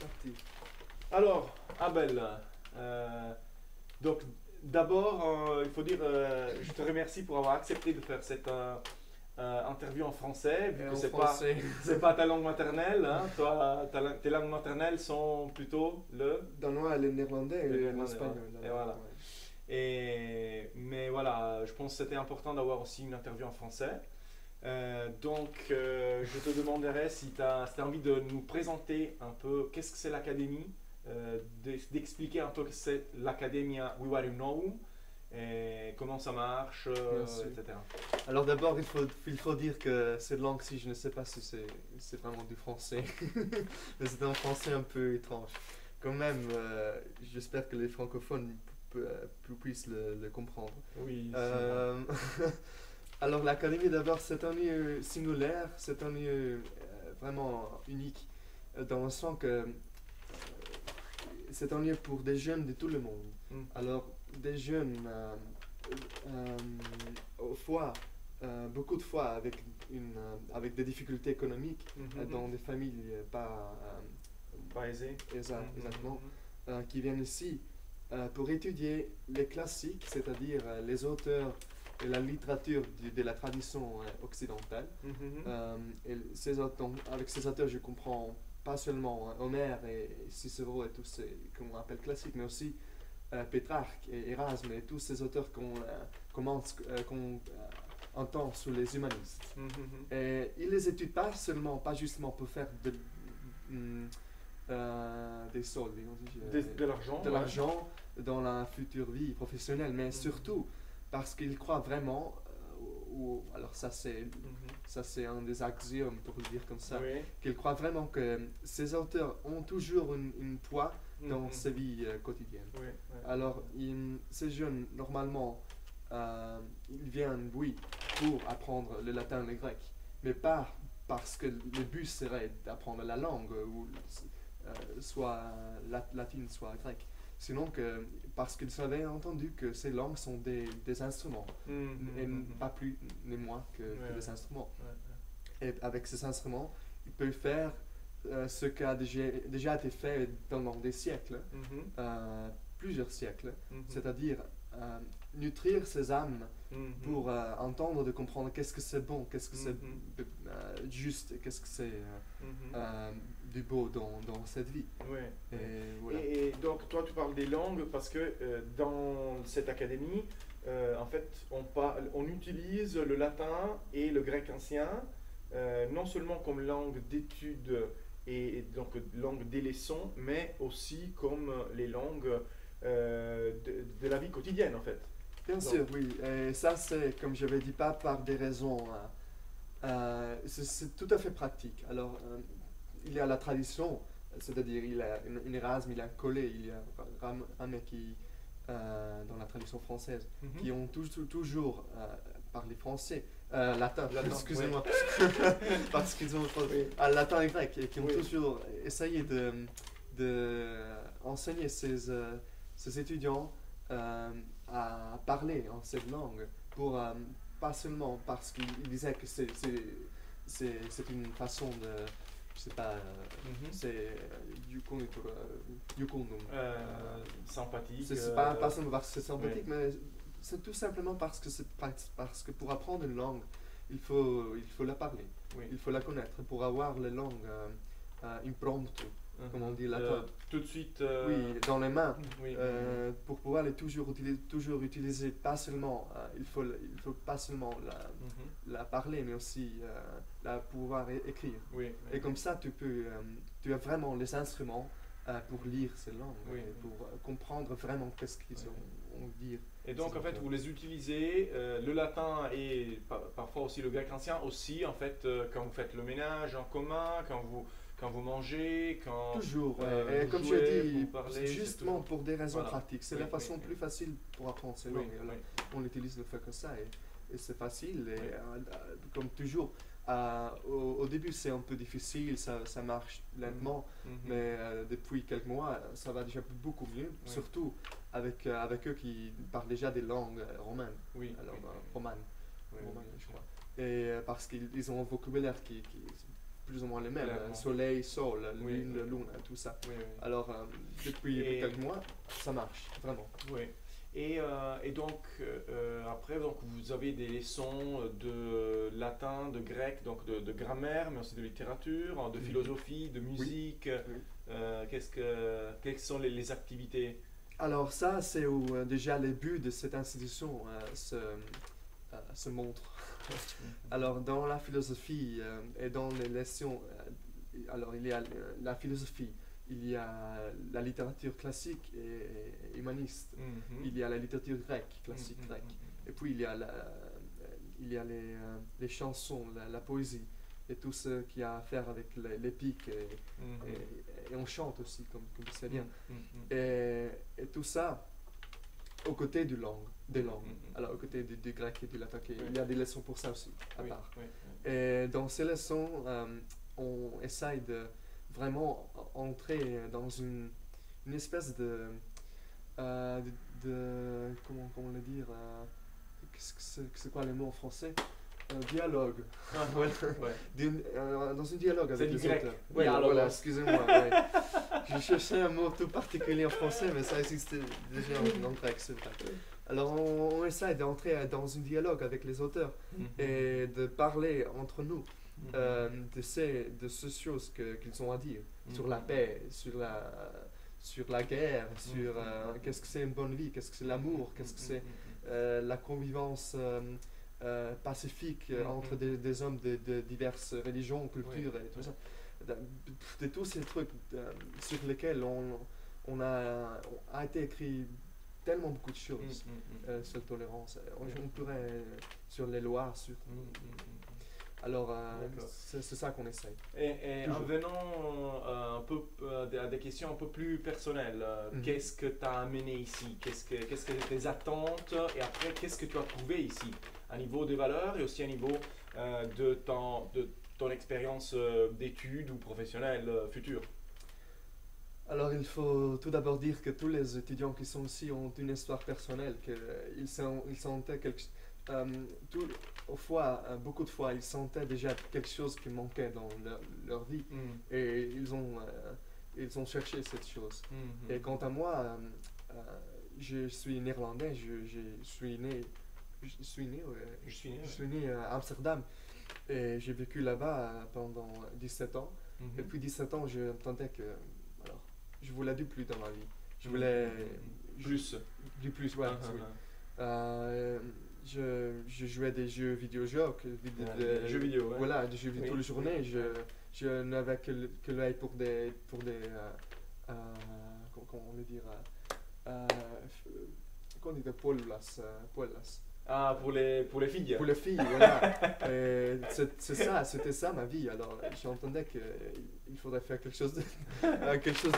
parti. Alors, Abel, donc d'abord, il faut dire, je te remercie pour avoir accepté de faire cette interview en français, vu Et que en c'est français. c'est pas ta langue maternelle, hein. Toi, tes langues maternelles sont plutôt Danois, le néerlandais le et néerlandais, l'espagnol. ouais. Et Alors, voilà. ouais. Mais voilà, je pense que c'était important d'avoir aussi une interview en français. Je te demanderais si tu as envie de nous présenter un peu qu'est-ce que c'est l'académie, d'expliquer un peu que c'est l'Academia Wiwaru et comment ça marche, Bien sûr. etc. Alors d'abord, il faut dire que cette langue-ci, je ne sais pas si c'est vraiment du français. Mais c'est un français un peu étrange. Quand même, j'espère que les francophones puissent le comprendre. Oui, sûrement. Euh, Alors l'académie d'abord, c'est un lieu singulaire, c'est un lieu vraiment unique, dans le sens que c'est un lieu pour des jeunes de tout le monde. Mm. Alors des jeunes, au fois, beaucoup de fois avec des difficultés économiques, Mhm. dans des familles pas Pas aisé. exactement, Mhm. qui viennent ici pour étudier les classiques, c'est-à-dire les auteurs et la littérature de la tradition occidentale. Mhm. Et avec ces auteurs, je comprends pas seulement Homère et Cicéro et tous ces qu'on appelle classiques, mais aussi Pétrarque et Erasme et tous ces auteurs qu'on entend sous les humanistes. Mhm. Et ils les étudient pas justement pour faire des soldes, De l'argent. de Ouais. l'argent dans la future vie professionnelle, mais Mhm. surtout parce qu'ils croient vraiment, alors Mhm. ça c'est un des axiomes pour le dire comme ça, Oui. qu'ils croient vraiment que ces auteurs ont toujours une poids dans Mhm. sa vie quotidienne. Oui, ouais. Alors ces jeunes, normalement, ils viennent, oui, pour apprendre le latin et le grec, mais pas parce que le but serait d'apprendre la langue, ou soit latine, soit grecque. Sinon parce qu'ils avaient entendu que ces langues sont des instruments, et Mhm. pas plus ni moins que Ouais, des instruments. ouais. Et avec ces instruments, ils peuvent faire ce qui a déjà été fait pendant des siècles, Mhm. plusieurs siècles, Mhm. c'est-à-dire nutrir ces âmes Mhm. pour entendre, de comprendre qu'est-ce que c'est bon, qu'est-ce que c'est Mhm. juste, qu'est-ce que c'est Mhm. du beau dans cette vie. Ouais. Et Ouais. voilà. Et donc, toi, tu parles des langues parce que dans cette académie, en fait, on utilise le latin et le grec ancien, non seulement comme langue d'étude et donc langue des leçons, mais aussi comme les langues de la vie quotidienne, en fait. Bien Donc, sûr, oui. Et ça, c'est, comme je l'avais dit, pas par des raisons. C'est tout à fait pratique. Alors, il y a la tradition, c'est-à-dire il y a une Erasme, il y a Collet, il y a Ramé qui, dans la tradition française, mhm. qui ont toujours parlé français, latin, Latin, excusez-moi, parce qu'ils ont Oui. latin et grec, et qui ont Oui. toujours essayé de enseigner ces étudiants à parler en cette langue, pour, pas seulement parce qu'ils disaient que c'est une façon de, je sais pas, Mhm. c'est yukondum. Sympathique. C'est pas seulement parce que c'est sympathique, mais c'est tout simplement parce que pour apprendre une langue, il faut la parler, Oui. il faut la connaître pour avoir les langues impromptu, comme on dit latin. Tout de suite. Oui, dans les mains, Oui. pour pouvoir les toujours utiliser, pas seulement, il faut pas seulement Mhm. la parler, mais aussi la pouvoir écrire. Oui. Et comme ça, tu as vraiment les instruments pour lire ces langues, Oui. et pour comprendre vraiment qu'est-ce qu'ils Oui. ont dire. Et donc, ces en fait, auteurs. vous les utilisez, le latin et parfois aussi le grec ancien, aussi, en fait, quand vous faites le ménage en commun, quand vous mangez, quand Toujours, et vous comme jouez, je dis, vous parlez. C'est justement toujours. pour des raisons Voilà. pratiques. C'est Oui, la façon oui, plus facile pour apprendre ces oui, langues. Alors, oui. on utilise le fait que ça, et c'est facile. Et Oui. comme toujours, au début c'est un peu difficile, ça marche lentement, Mhm. mais depuis quelques mois, ça va déjà beaucoup mieux, Oui. surtout avec eux qui parlent déjà des langues romanes. Oui. Alors, Oui. romanes, Oui, romanes, bien je sûr. crois. Et parce qu'ils ont un vocabulaire qui plus ou moins les mêmes. Clairement. Soleil, sol, Oui, lune, oui. lune, tout ça. Oui, oui. Alors, depuis Et- quelques mois, ça marche, vraiment. Oui. Et donc, après, donc, vous avez des leçons de latin, de grec, donc de grammaire, mais aussi de littérature, de Mhm. philosophie, de musique. Oui. Quelles sont les activités? Alors ça, c'est où déjà le but de cette institution se montre. Alors dans la philosophie et dans les leçons, alors il y a la philosophie, il y a la littérature classique et humaniste, Mhm. il y a la littérature grecque, classique Mhm, grecque, mhm, et puis il y a les chansons, la poésie et tout ce qui a à faire avec l'épique mhm. et on chante aussi, comme tu sais bien. Mhm, mhm. Et tout ça aux côtés des langues. Mhm. Alors, aux côtés du grec et du latin, Oui. il y a des leçons pour ça aussi, à Oui, part. oui, oui. Et dans ces leçons, on essaye de vraiment entrer dans une espèce comment le dire, c'est quoi le mot en français? Un dialogue. Voilà. Dans un dialogue C'est avec du les grec. auteurs. Dialogue. Voilà, excusez-moi. Ouais. Je cherchais un mot tout particulier en français, mais ça existe déjà en grec, c'est vrai. Alors on essaie d'entrer dans un dialogue avec les auteurs Mhm. et de parler entre nous Mhm. de ces choses qu'ils ont à dire sur la Mhm. paix, sur la guerre, sur Mhm. qu'est-ce que c'est une bonne vie, qu'est-ce que c'est l'amour, qu'est-ce que c'est la convivence pacifique entre des hommes de diverses religions, cultures et tout ça. De tous ces trucs sur lesquels on a été écrit tellement beaucoup de choses sur la tolérance. On pourrait sur les lois, sur. Alors, D'accord. c'est ça qu'on essaye. Et en Toujours. venant un peu à des questions un peu plus personnelles, Mhm. qu'est-ce que tu as amené ici? Qu'est-ce que tes attentes? Et après, qu'est-ce que tu as trouvé ici? À niveau des valeurs et aussi à niveau de ton expérience d'études ou professionnelle future. Alors, il faut tout d'abord dire que tous les étudiants qui sont ici ont une histoire personnelle, qu'ils sentaient beaucoup de fois, ils sentaient déjà quelque chose qui manquait dans leur vie et ils ont cherché cette chose. Et quant à moi, je suis néerlandais, je suis né, ouais, Je suis né. je suis né à Amsterdam et j'ai vécu là-bas pendant 17 ans. Mhm. Et puis 17 ans, je entendais que alors, je voulais du plus dans ma vie. Je Mhm. voulais Plus. du plus, ouais. Oui. Je jouais des jeux vidéo, Des jeux vidéo, ouais. voilà, des jeux vidéo Oui, toute la journée. oui, Je n'avais que l'œil pour des comment on le dire, comment on dit, pollas. Ah, pour les filles. Pour les filles, voilà. C'était ça ma vie. Alors j'entendais qu'il faudrait faire quelque chose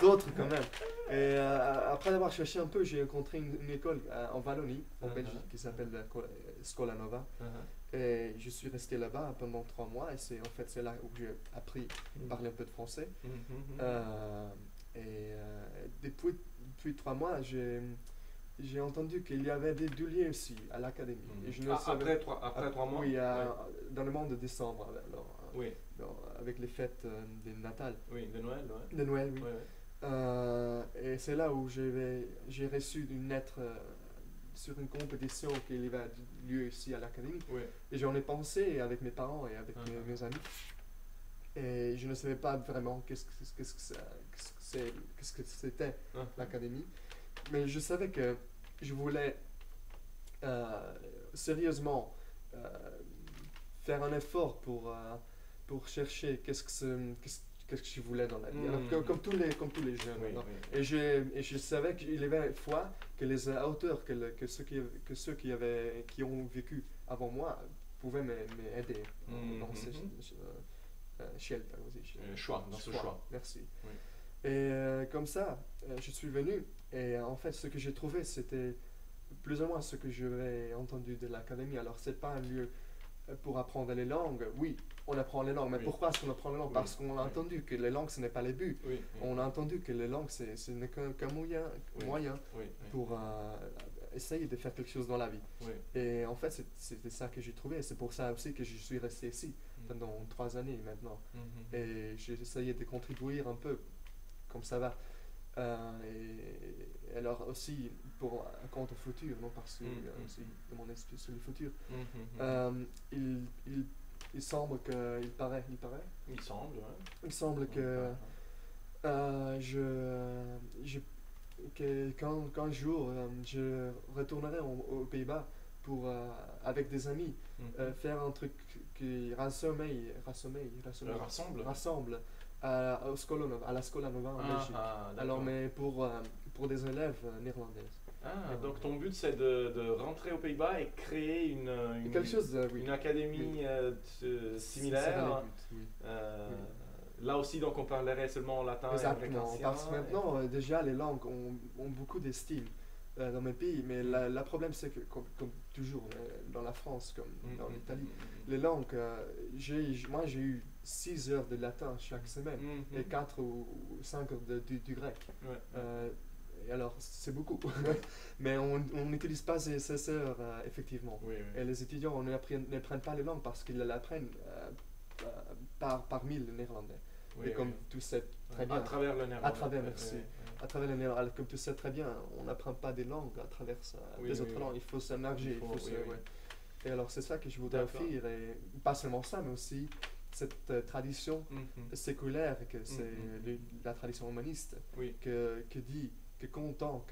d'autre quand même. Et après avoir cherché un peu, j'ai rencontré une école en Wallonie, en Belgique, qui s'appelle Scola Nova. Et je suis resté là-bas pendant 3 mois. Et c'est là où j'ai appris à parler un peu de français. Depuis 3 mois, j'ai entendu qu'il y avait des douliers aussi à l'académie. Et je ne savais- Après 3 mois. Oui, Ouais. dans le mois de décembre, alors, Oui, avec les fêtes de Natal. oui, de Noël, ouais. De Noël, oui. Ouais, ouais. Et c'est là où j'ai reçu une lettre sur une compétition qui avait lieu ici à l'académie. Ouais. Et j'en ai pensé avec mes parents et avec mes amis. Et je ne savais pas vraiment qu'est-ce que c'était l'académie. Mais je savais que je voulais sérieusement faire un effort pour chercher qu'est-ce que je voulais dans la vie. Alors, comme tous les jeunes. Oui, alors. oui. Et je savais qu'il y avait une fois que les auteurs, que ceux qui ont vécu avant moi pouvaient m'aider dans ces shelter aussi. Dans ce choix. Merci. Oui. Et comme ça, je suis venu et en fait ce que j'ai trouvé c'était plus ou moins ce que j'avais entendu de l'académie. Alors c'est pas un lieu pour apprendre les langues. Oui, on apprend les langues, mais Oui. pourquoi est-ce qu'on apprend les langues? Oui. Parce qu'on a Oui. entendu que les langues ce n'est pas les buts. Oui, oui. On a entendu que les langues ce n'est qu'un moyen Oui. Oui, oui. pour essayer de faire quelque chose dans la vie. Oui. Et en fait c'était ça que j'ai trouvé et c'est pour ça aussi que je suis resté ici. pendant 3 années maintenant. Mhm. Et j'ai essayé de contribuer un peu comme ça va. Et alors aussi pour un compte au futur, non parce que aussi de mon esprit sur le futur. Il semble que, Il semble, ouais. il semble que je quand un jour je retournerai aux Pays-Bas pour avec des amis faire un truc qui rassemble à la Scola Nova en Belgique. Alors, d'accord. mais pour des élèves néerlandaises. Donc ton but c'est de rentrer aux Pays-Bas et créer Quelque chose, oui. une académie Ça similaire. sera le but, oui. Là aussi, donc on parlerait seulement latin et grec Exactement, ancien. parce que maintenant, déjà, les langues ont beaucoup d'estime dans mes pays, mais le problème, c'est que, comme toujours, dans la France, comme dans l'Italie, les langues, moi, j'ai eu 6 heures de latin chaque semaine et 4 ou 5 heures du grec. Ouais. Et alors, c'est beaucoup. Mais on n'utilise pas ces heures, effectivement. Oui, Et les étudiants n'apprennent pas les langues parce qu'ils l'apprennent parmi les néerlandais. Oui, Et comme oui. tu sais très bien, À travers le néerlandais. à travers, merci. Oui, À travers les néerlandais, comme tu sais très bien, on n'apprend pas des langues à travers Oui, des oui, autres oui. langues. Il faut s'immerger. Il faut, oui, oui. Ouais. Et alors, c'est ça que je voudrais D'accord. offrir. Et pas seulement ça, mais aussi cette tradition séculaire, que c'est la tradition humaniste, Oui. que dit, que contient,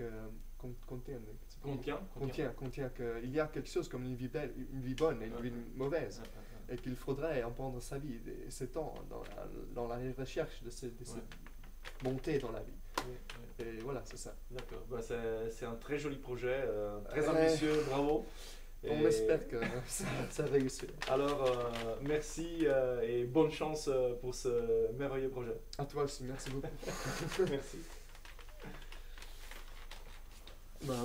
contient qu'il y a quelque chose comme une vie belle, une vie bonne et une vie mauvaise, et qu'il faudrait emprendre sa vie et ses temps dans la recherche de cette montée dans la vie. Et voilà, c'est ça. D'accord. Bah, c'est un très joli projet, très ambitieux, bravo. On Et espère que ça réussira. alors, merci et bonne chance pour ce merveilleux projet. À toi aussi, merci beaucoup. Merci. Bah,